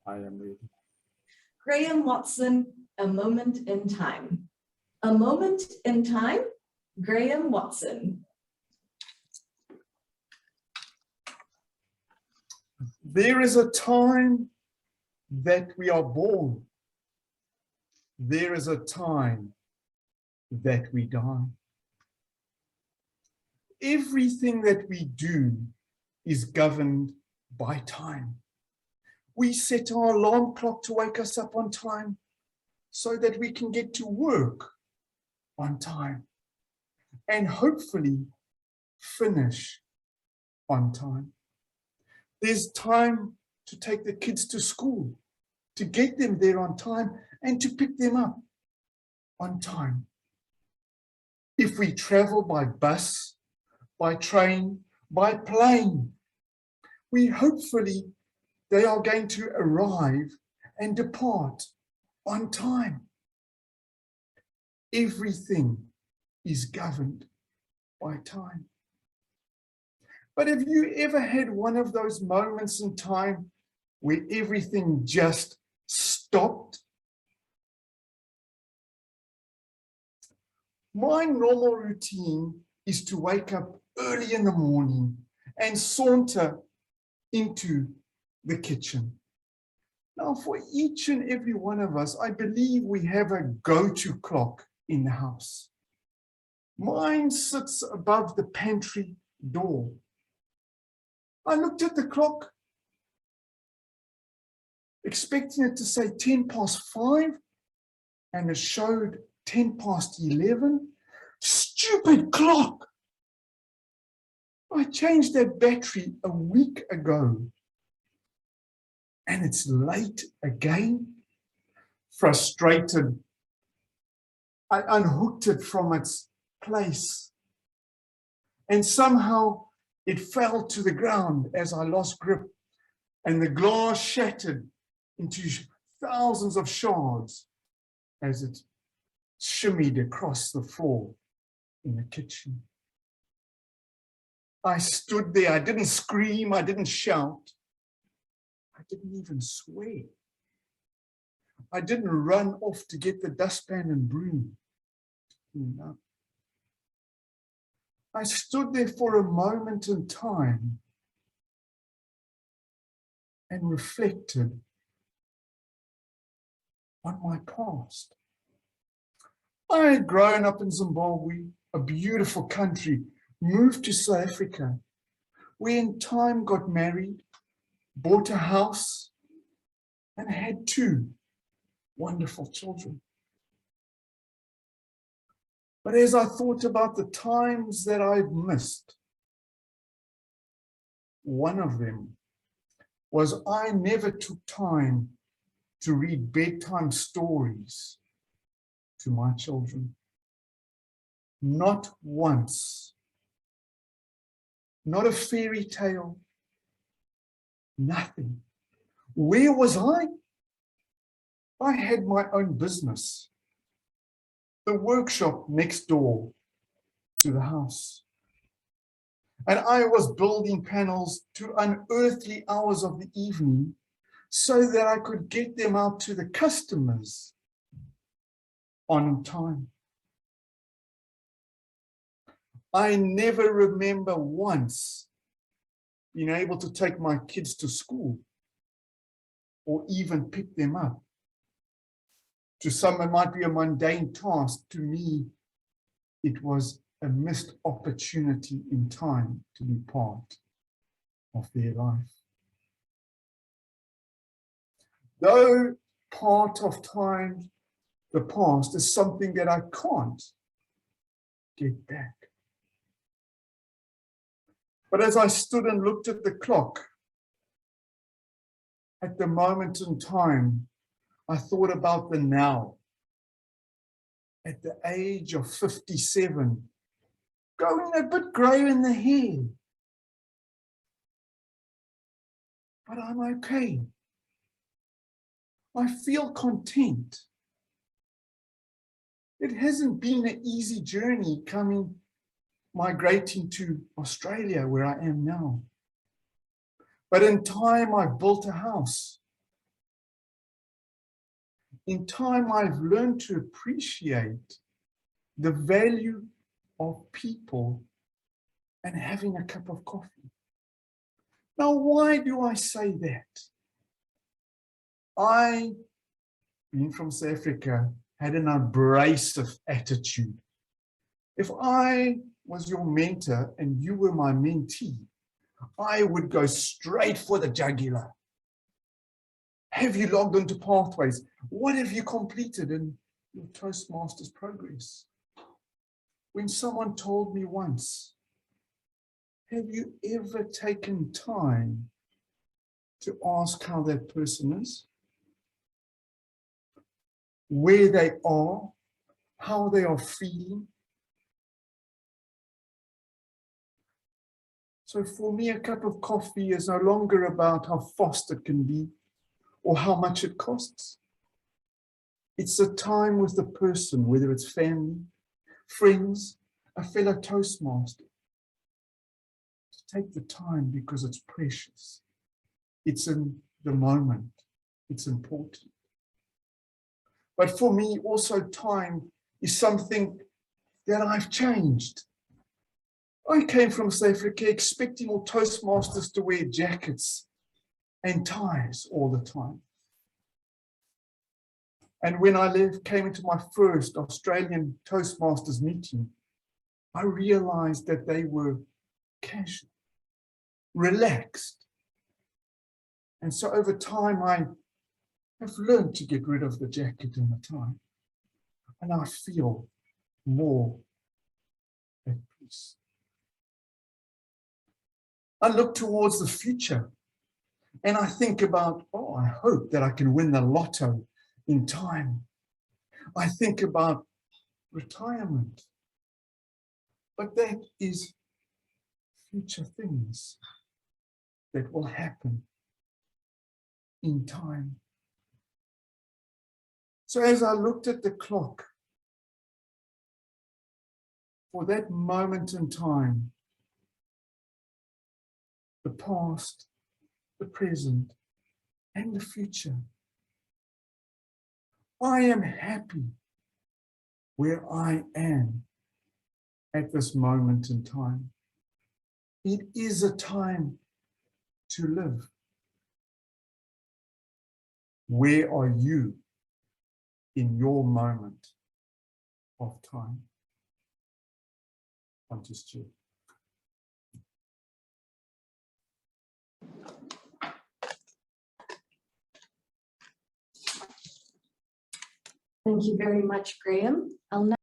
I am ready. Graham Watson, A Moment in Time. A Moment in Time, Graham Watson. There is a time that we are born. There is a time that we die. Everything that we do is governed by time. We set our alarm clock to wake us up on time so that we can get to work on time and hopefully finish on time. There's time to take the kids to school, to get them there on time and to pick them up on time. If we travel by bus, by train, by plane, they are going to arrive and depart on time. Everything is governed by time. But have you ever had one of those moments in time where everything just stopped? My normal routine is to wake up early in the morning and saunter into the kitchen. Now, for each and every one of us, I believe we have a go-to clock in the house. Mine sits above the pantry door. I looked at the clock, expecting it to say 5:10, and it showed 11:10. Stupid clock! I changed that battery a week ago, and it's late again. Frustrated, I unhooked it from its place, and somehow it fell to the ground as I lost grip, and the glass shattered into thousands of shards as it shimmied across the floor in the kitchen. I stood there. I didn't scream. I didn't shout. I didn't even swear. I didn't run off to get the dustpan and broom. No. I stood there for a moment in time and reflected on my past. I had grown up in Zimbabwe, a beautiful country, moved to South Africa, where in time got married, bought a house, and had 2 wonderful children. But as I thought about the times that I've missed, one of them was I never took time to read bedtime stories to my children. Not once. Not a fairy tale. Nothing. Where was I? I had my own business. The workshop next door to the house. And I was building panels to unearthly hours of the evening so that I could get them out to the customers on time. I never remember once being able to take my kids to school or even pick them up. To some, it might be a mundane task. To me, it was a missed opportunity in time to be part of their life. Though part of time, the past, is something that I can't get back. But as I stood and looked at the clock, at the moment in time, I thought about the now. At the age of 57, going a bit grey in the hair. But I'm okay. I feel content. It hasn't been an easy journey migrating to Australia, where I am now. But in time, I built a house. In time, I've learned to appreciate the value of people and having a cup of coffee. Now, why do I say that? I, being from South Africa, had an abrasive attitude. If I was your mentor and you were my mentee, I would go straight for the jugular. Have you logged into Pathways? What have you completed in your Toastmasters progress? When someone told me once, have you ever taken time to ask how that person is? Where they are, how they are feeling? So for me, a cup of coffee is no longer about how fast it can be or how much it costs. It's a time with the person, whether it's family, friends, a fellow Toastmaster. To take the time because it's precious. It's in the moment. It's important. But for me, also time is something that I've changed. I came from South Africa expecting all Toastmasters to wear jackets and ties all the time. And when I came into my first Australian Toastmasters meeting, I realized that they were casual, relaxed. And so over time, I have learned to get rid of the jacket and the tie. And I feel more at peace. I look towards the future and I think about, oh, I hope that I can win the lotto in time. I think about retirement. But that is future things that will happen in time. So as I looked at the clock, for that moment in time, the past, the present, and the future, I am happy where I am at this moment in time. It is a time to live. Where are you in your moment of time? I'm just Stu. Thank you very much, Graham. I'll now